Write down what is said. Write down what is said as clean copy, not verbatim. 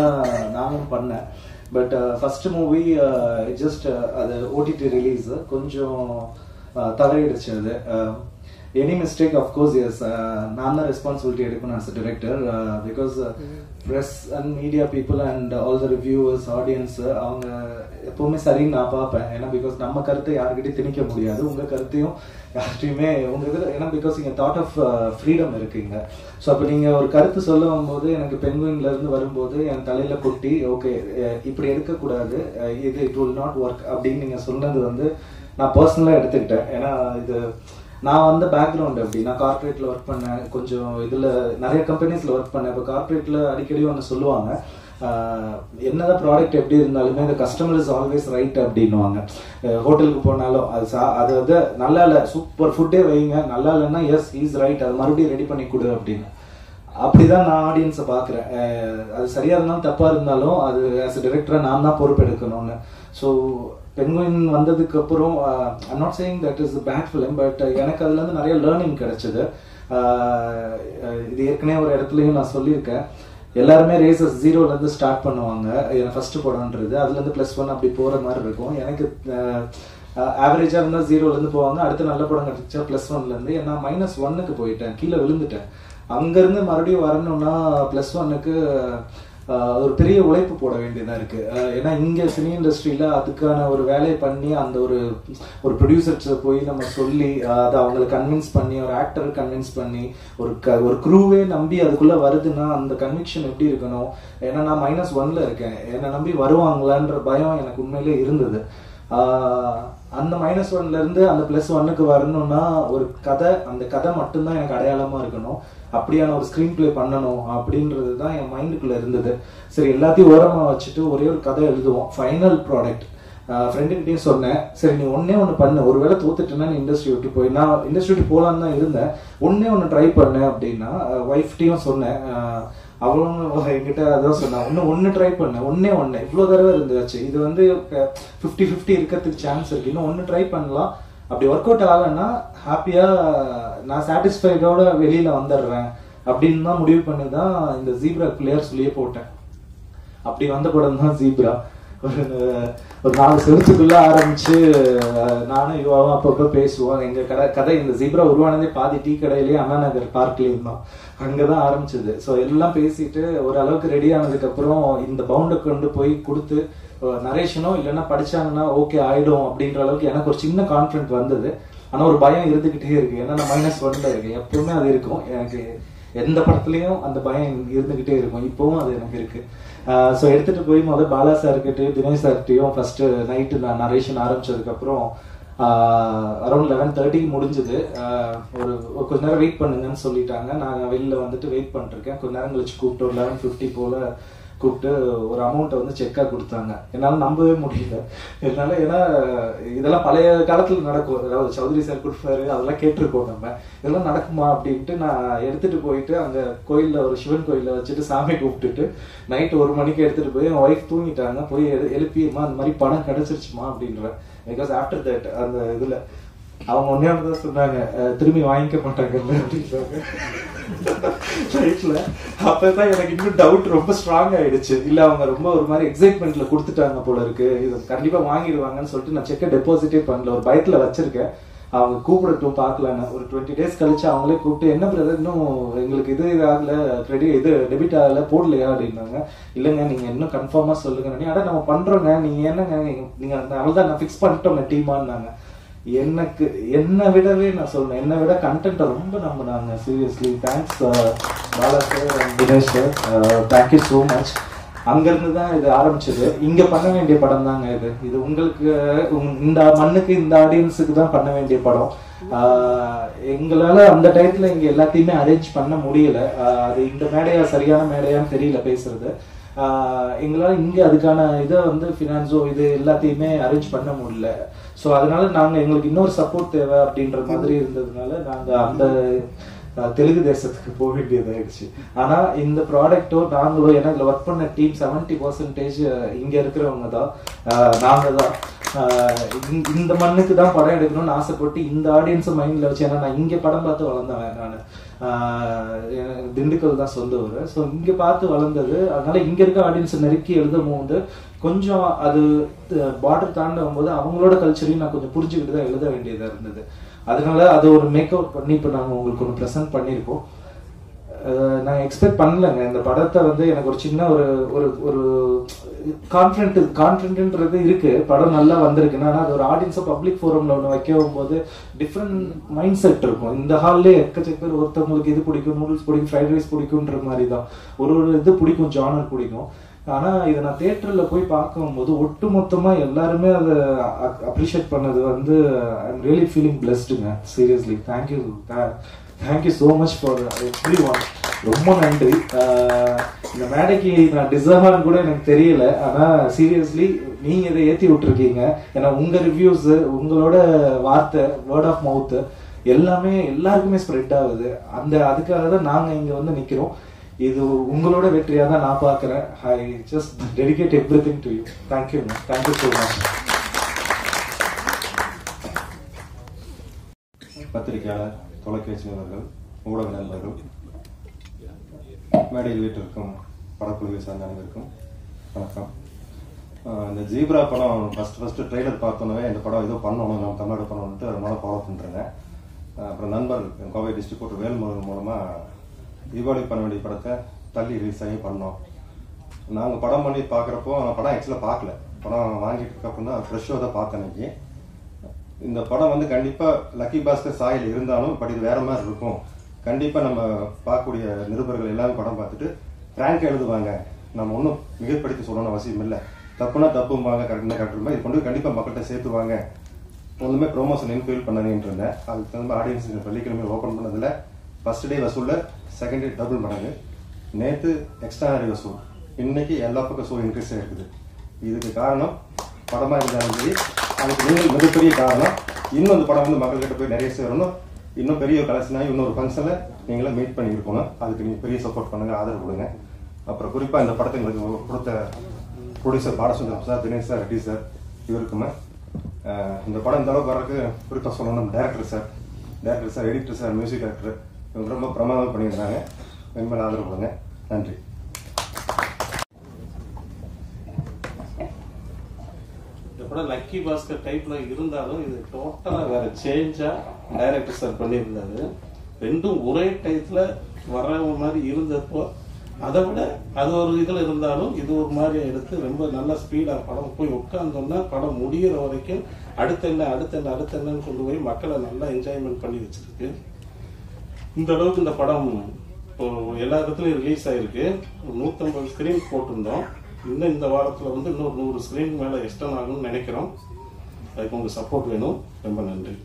தான் நானும் பண்ணேன். பட் ஃபர்ஸ்ட் மூவி ஜஸ்ட் அது ஓடிடி ரிலீஸ் கொஞ்சம் தவறிடுச்சு. அது எனி மிஸ்டேக் அஃப்கோர்ஸ் எஸ் நான் தான் ரெஸ்பான்சிபிலிட்டி எடுக்கணும் as a director. Because press and media people and all the reviewers audience அவங்க எப்பவுமே சரின்னு நான் பார்ப்பேன். ஏன்னா பிகாஸ் நம்ம கருத்தை யாருக்கிட்டையும் திணிக்க முடியாது, உங்கள் கருத்தையும் யார்கிட்டையுமே உங்கள் இதில். ஏன்னா பிகாஸ் இங்கே தாட் ஆஃப் ஃப்ரீடம் இருக்குங்க. ஸோ அப்போ நீங்கள் ஒரு கருத்து சொல்ல வரும்போது எனக்கு பெங்குயின்லேருந்து வரும்போது என் தலையில் கொட்டி ஓகே இப்படி எடுக்கக்கூடாது, இது இட் வில் நாட் ஒர்க் அப்படின்னு நீங்கள் சொன்னது வந்து நான் பர்சனலாக எடுத்துக்கிட்டேன். ஏன்னா இது நான் வந்து பேக்ரவுண்ட் அப்படி நான் கார்பரேட்டில் ஒர்க் பண்ணேன், கொஞ்சம் இதில் நிறைய கம்பெனிஸில் ஒர்க் பண்ணேன். இப்போ கார்பரேட்டில் அடிக்கடி ஒன்று சொல்லுவாங்க, என்னதான் ப்ராடக்ட் எப்படி இருந்தாலுமே இந்த கஸ்டமர் இஸ் ஆல்வேஸ் ரைட் அப்படின்னுவாங்க. ஹோட்டலுக்கு போனாலும் அது வந்து நல்லா இல்லை, சூப்பர் ஃபுட்டே வைங்க, நல்லா இல்லைன்னா எஸ் இஸ் ரைட், அது மறுபடியும் ரெடி பண்ணி கொடு அப்படின்னு. அப்படிதான் நான் ஆடியன்ஸை பார்க்குறேன். அது சரியாக இருந்தாலும் தப்பாக இருந்தாலும் அது ஆஸ் அ டிரெக்டராக நான் தான் பொறுப்பு எடுக்கணும்னு. ஸோ பெங்குயின் வந்ததுக்கு அப்புறம் I'm not saying that is bad film, but எனக்கு அதுலேருந்து நிறைய லேர்னிங் கிடைச்சது. இது ஏற்கனவே ஒரு இடத்துலையும் நான் சொல்லியிருக்கேன், எல்லாருமே ரேசஸ் ஜீரோலேருந்து ஸ்டார்ட் பண்ணுவாங்க. என் ஃபர்ஸ்ட் படம்ன்றது அதுலேருந்து +1 அப்படி போகிற மாதிரி இருக்கும். எனக்கு ஆவரேஜாக இருந்தால் 0லேருந்து போவாங்க, அடுத்து நல்ல படம் கிடைச்சா +1லேருந்து. நான் -1க்கு போயிட்டேன், கீழே விழுந்துட்டேன். அங்கேருந்து மறுபடியும் வரணும்னா +1க்கு ஒரு பெரிய உழைப்பு போட வேண்டியதாக இருக்குது. ஏன்னா இங்கே சினி இண்டஸ்ட்ரியில் அதுக்கான ஒரு வேலையை பண்ணி அந்த ஒரு ப்ரொடியூசர்ஸை போய் நம்ம சொல்லி அதை அவங்களை கன்வின்ஸ் பண்ணி ஒரு ஆக்டரை கன்வின்ஸ் பண்ணி ஒரு க்ரூவே நம்பி அதுக்குள்ளே வருதுன்னா அந்த கன்விக்ஷன் எப்படி இருக்கணும். ஏன்னா நான் -1ல் இருக்கேன், என்னை நம்பி வருவாங்களான்ற பயம் எனக்கு உண்மையிலே இருந்தது. அந்த -1லேருந்து அந்த +1க்கு வரணும்னா ஒரு கதை, அந்த கதை மட்டும்தான் எனக்கு அடையாளமாக இருக்கணும், அப்படியான ஒரு ஸ்க்ரீன் பிளே பண்ணணும் அப்படின்றது தான் என் மைண்டுக்குள்ளே இருந்தது. சரி எல்லாத்தையும் ஓரமாக வச்சுட்டு ஒரே ஒரு கதை எழுதுவோம், ஃபைனல் ப்ராடக்ட். ஃப்ரெண்டுக்கிட்டையும் சொன்னேன், சரி நீ ஒன்று பண்ணு, ஒருவேளை தோத்துட்டேன்னா நீ இண்டஸ்ட்ரி விட்டு போய். நான் இண்டஸ்ட்ரி விட்டு போகலான்னு தான் இருந்தேன், ஒன்று ட்ரை பண்ணு அப்படின்னா ஒய்ஃப்டையும் சொன்னேன். அவளும் என்கிட்ட அதான் சொன்னான், ஒன்று ட்ரை பண்ண, ஒன்னே இவ்வளோ தடவை இருந்துச்சு, இது வந்து 50-50 இருக்கிறதுக்கு சான்ஸ் இருக்கு, இன்னும் ஒன்று ட்ரை பண்ணலாம், அப்படி ஒர்க் அவுட் ஆகலைன்னா ஹாப்பியாக நான் சாட்டிஸ்ஃபைடோட வெளியில் வந்துடுறேன் அப்படின்னு தான் முடிவு பண்ணி தான் இந்த ஜீப்ரா பிளேயர் சொல்லியே போட்டேன். அப்படி வந்த படம் தான் ஜீப்ரா. ஒரு 4 செவத்துக்குள்ள ஆரம்பிச்சு நானும் யுவாவும் அப்பப்போ பேசுவோம். எங்க கதை இந்த ஜீப்ரா உருவானதே பாதி டீ கடையிலேயே அண்ணா நகர் பார்க்லேயும் தான், அங்கதான் ஆரம்பிச்சது. ஸோ எல்லாம் பேசிட்டு ஓரளவுக்கு ரெடி ஆனதுக்கு அப்புறம் இந்த பவுண்டை கொண்டு போய் கொடுத்து நரேஷனோ இல்லைன்னா படிச்சாங்கன்னா ஓகே ஆயிடும் அப்படின்ற அளவுக்கு எனக்கு ஒரு சின்ன கான்ஃபிடென்ட் வந்தது. ஆனா ஒரு பயம் இருந்துகிட்டே இருக்கு, ஏன்னா நான் -1ல இருக்கேன், எப்பவுமே அது இருக்கும் எனக்கு. எந்த படத்துலயும் அந்த பயம் இருந்துகிட்டே இருக்கும், இப்பவும் அது எனக்கு இருக்கு. ஸோ எடுத்துட்டு போய் முதல் பாலா சார்கிட்டையும் தினேஷ் சார்கிட்டையும் ஃபர்ஸ்ட் நைட்டு நான் நரேஷன் ஆரம்பிச்சதுக்கப்புறம் அரௌண்ட் 11:30 முடிஞ்சது. கொஞ்ச நேரம் வெயிட் பண்ணுங்கன்னு சொல்லிட்டாங்க. நான் வெளியில் வந்துட்டு வெயிட் பண்ணிருக்கேன். கொஞ்ச நேரம் கழிச்சு கூப்பிட்டு ஒரு 11:50 போல கூப்பிட்டு ஒரு அமௌண்ட்டை வந்து செக்காக கொடுத்தாங்க. என்னால் நம்பவே முடியல என்னால். ஏன்னா இதெல்லாம் பழைய காலத்தில் நடக்கும், அதாவது சௌத்ரி சார் கொடுப்பாரு, அதெல்லாம் கேட்டிருக்கோம் நம்ம, இதெல்லாம் நடக்குமா அப்படின்ட்டு நான் எடுத்துகிட்டு போயிட்டு அங்கே கோயிலில் ஒரு சிவன் கோயிலில் வச்சுட்டு சாமி கூப்பிட்டுட்டு நைட்டு 1 மணிக்கு எடுத்துகிட்டு போய் என் ஒய்ஃப் தூங்கிட்டாங்க, போய் எழுப்பியம்மா அந்த மாதிரி பணம் கிடைச்சிருச்சுமா அப்படின்றேன். பிகாஸ் ஆஃப்டர் தட் அந்த இதில் அவங்க ஒன்னே தான் சொன்னாங்க, திரும்பி வாங்கிக்க மாட்டாங்க அப்படின்றாங்க ரைட்ல. அப்பதான் எனக்கு இன்னும் டவுட் ரொம்ப ஸ்ட்ராங் ஆயிடுச்சு. இல்ல அவங்க ரொம்ப ஒரு மாதிரி எக்ஸைட்மெண்ட்ல கொடுத்துட்டாங்க போல இருக்கு, இது கண்டிப்பா வாங்கிடுவாங்கன்னு சொல்லிட்டு நான் செக்கை டெபாசிட்டே பண்ணல, ஒரு பயத்துல வச்சிருக்கேன். அவங்க கூப்பிடட்டும் பார்க்கலான்னு. ஒரு 20 days கழிச்சு அவங்களே கூப்பிட்டு, என்ன பிரதர் இன்னும் எங்களுக்கு இது ஆகல, இது டெபிட் ஆகல, போடலையா அப்படின்னாங்க. இல்லைங்க நீங்க இன்னும் கன்ஃபார்மா சொல்லுங்க. அட நம்ம பண்றோங்க, நீங்க என்னங்க நீங்க அவ்வளவுதான் நான் ஃபிக்ஸ் பண்ணிட்டோங்க டீமான்னாங்க. எனக்கு என்னை விடவே நான் சொல்றேன், என்னை விட கண்டென்ட்டை ரொம்ப நம்பினாங்க. Seriously thanks Bala sir and Dinesh sir, thank you so much. அங்கிருந்து தான் இது ஆரம்பிச்சது. இங்க பண்ண வேண்டிய படம் தாங்க இது. இது உங்களுக்கு இந்த மண்ணுக்கு இந்த ஆடியன்ஸுக்கு தான் பண்ண வேண்டிய படம். எங்களால அந்த டயத்துல இங்க எல்லாத்தையுமே அரேஞ்ச் பண்ண முடியல. அது இந்த மேடையா சரியான மேடையான்னு தெரியல பேசுறது. எங்களால இங்க அதுக்கான இதை வந்து ஃபினான்ஸோ இது எல்லாத்தையுமே அரேஞ்ச் பண்ண முடியல. ஸோ அதனால நாங்கள் எங்களுக்கு இன்னொரு சப்போர்ட் தேவை அப்படின்ற மாதிரி இருந்ததுனால நாங்கள் அந்த தெலுங்கு தேசத்துக்கு போக வேண்டியதாயிடுச்சு. ஆனால் இந்த ப்ராடக்ட்டோ நாங்களோ, ஏன்னா இதில் ஒர்க் பண்ண டீம் 70% இங்கே இருக்கிறவங்க தான், நாங்கள் தான். இந்த மண்ணுக்கு தான் படம் எடுக்கணும்னு ஆசைப்பட்டு இந்த ஆடியன்ஸை மைண்ட்ல வச்சு, ஏன்னா நான் இங்க படம் பார்த்து வளர்ந்தவன் நான், திண்டுக்கல் தான் சொந்த ஊர். ஸோ இங்க பார்த்து வளர்ந்தது, அதனால இங்க இருக்க ஆடியன்ஸை நெருக்கி எழுதும் போது கொஞ்சம் அது பார்டர் தாண்டும் போது அவங்களோட கல்ச்சரையும் நான் கொஞ்சம் புரிஞ்சுக்கிட்டு தான் எழுத வேண்டியதா இருந்தது. அதனால அது ஒரு மேக் அவுட் பண்ணி இப்போ நாங்கள் உங்களுக்கு ஒன்று ப்ரெசென்ட் பண்ணியிருக்கோம். நான் எக்ஸ்பெக்ட் பண்ணலங்க இந்த படத்தை வந்து. எனக்கு ஒரு சின்ன ஒரு ஒரு ஒரு கான்ஃபிடென்ட்ன்றது இருக்கு, படம் நல்லா வந்திருக்குன்னா. ஆனால் அது ஒரு ஆடியன்ஸை பப்ளிக் ஃபோரம்ல ஒன்று வைக்கவும் போது டிஃப்ரெண்ட் மைண்ட் செட் இருக்கும். இந்த ஹால்லே எக்கச்சக்க பேர், ஒருத்தவங்களுக்கு இது பிடிக்கும், நூடுல்ஸ் பிடிக்கும், ஃப்ரைட் ரைஸ் பிடிக்கும்ன்ற மாதிரி தான் ஒரு இது பிடிக்கும், ஜானர் பிடிக்கும். ஆனா இதை நான் தியேட்டர்ல போய் பார்க்கும்போது ஒட்டு மொத்தமா எல்லாருமே அதை அப்ரிஷியேட் பண்ணது வந்து ஐ எம் ரியலி ஃபீலிங் பிளஸ்டுங்க. Seriously thank you so much for everyone. ரொம்ப நன்றி. இந்த மேடைக்கு நான் டிசர்வான்னு கூட எனக்கு தெரியல, ஆனா சீரியஸ்லி நீங்க இதை ஏற்றி விட்டுருக்கீங்க. ஏன்னா உங்க ரிவ்யூஸ், உங்களோட வார்த்தை, வேர்ட் ஆஃப் மவுத் எல்லாமே எல்லாருக்குமே ஸ்ப்ரெட் ஆகுது. அதுக்காக தான் நாங்க இங்க வந்து நிக்கிறோம். இது உங்களோட வெற்றியா தான் நான் பாக்குறேன். I just dedicate everything to you. Thank you ma'am, thank you so much. பத்திரிகையாளர், தொலைக்காட்சி நிபுணர்கள், ஊடக நண்பர்கள், மேடையில் வீட்டிற்கும் படக்குழுவை சார்ந்த அனைவருக்கும் வணக்கம். இந்த ஜீப்ரா படம் ஃபர்ஸ்ட் ட்ரெய்லர் பார்த்தோன்னே இந்த படம் ஏதோ பண்ணணும், நம்ம தமிழ்நாடு பண்ணணும்ட்டு ரொம்ப நாள் ஃபாலோ பண்ணுறேங்க. அப்புறம் நண்பர் கோவை டிஸ்ட்ரிக்ட் வேல்முருகன் மூலமாக தீபாவளி பண்ண வேண்டிய படத்தை தள்ளி ரிலீஸ் ஆகி பண்ணோம். நாங்கள் படம் பண்ணி பார்க்குறப்போ நான் படம் ஆக்சுவலாக பார்க்கல, படம் வாங்கிட்டு அப்புறம் தான் ஃப்ரெஷ் ஷோ தான் பார்த்தேன். அன்னைக்கு இந்த படம் வந்து கண்டிப்பாக லக்கி பாஸ்கர் சாயில் இருந்தாலும் பட் இது வேற மாதிரி இருக்கும். கண்டிப்பாக நம்ம பார்க்கக்கூடிய நிருபர்கள் எல்லாரும் படம் பார்த்துட்டு ஃப்ராங்காக எழுதுவாங்க. நம்ம ஒன்றும் மிகப்படுத்தி சொல்லணும்னு அவசியம் இல்லை. தப்புனா தப்பும்பாங்க, கரெக்டாக கரெக்டுமா இது கொண்டு கண்டிப்பாக மக்கள்கிட்ட சேர்த்துவாங்க. ஒன்றுமே ப்ரொமோஷன் இன்ஃபீல் பண்ணணுன்ட்டு இருந்தேன். அதுக்கு தகுந்த ஆடியன்ஸ் வெள்ளிக்கிழமை ஓப்பன் பண்ணதில் ஃபர்ஸ்ட் டே வசூலில் செகண்ட் டே டபுள் மடங்கு, நேற்று எக்ஸ்ட்ரானரி வசூல், இன்னைக்கு எல்லா பக்கம் ஷோ இன்க்ரீஸ் ஆகிருக்குது. இதுக்கு காரணம் படமாக இருந்தாலும் சரி, அதுக்கு நீங்கள் மிகப்பெரிய காரணம். இன்னும் அந்த படம் வந்து மக்கள்கிட்ட போய் நிறைய சேரணும், இன்னும் பெரிய கலெக்ஷனாக இன்னொரு ஃபங்க்ஷனில் நீங்களும் மீட் பண்ணியிருக்கணும். அதுக்கு நீங்கள் பெரிய சப்போர்ட் பண்ணுங்கள், ஆதரவு கொடுங்க. அப்புறம் குறிப்பாக இந்த படத்தை எங்களுக்கு கொடுத்த producer Balasundaram sir, Dinesh sir, Reddy sir, இவருக்குமே இந்த படம் இந்த அளவுக்கு வர்றதுக்கு குறிப்பாக சொல்லணும் director sir, editor sir, music director, இவங்க ரொம்ப பிரமாதம் பண்ணியிருந்தாங்க. வெண்மையில் ஆதரவு கொடுங்க. நன்றி. இந்த படம் லக்கி பாஸ்கர் டைப்ல இருந்தாலும் இது டோட்டலா வேற சேஞ்சா டைரக்டர் சார் பண்ணியிருந்தாரு. ரெண்டும் ஒரே டைத்துல வர மாதிரி இருந்தப்போ அதை விட அது ஒரு இதில் இருந்தாலும் இது ஒரு மாதிரி எடுத்து ரொம்ப நல்ல ஸ்பீடாக படம் போய் உட்கார்ந்தோம்னா படம் முடிகிற வரைக்கும் அடுத்தென்னு கொண்டு போய் மக்களை நல்லா என்ஜாய்மெண்ட் பண்ணி வச்சிருக்கு. இந்த அளவுக்கு இந்த படம் இப்போ எல்லா இடத்துலையும் ரிலீஸ் ஆயிருக்கு. 150 ஸ்கிரீன் போட்டிருந்தோம். இன்னும் இந்த வாரத்தில் வந்து இன்னொரு 100 ஸ்கிரீன் மேலே எக்ஸ்டன் ஆகும்னு நினைக்கிறோம். அதுக்கு உங்கள் சப்போர்ட் வேணும். ரொம்ப நன்றி.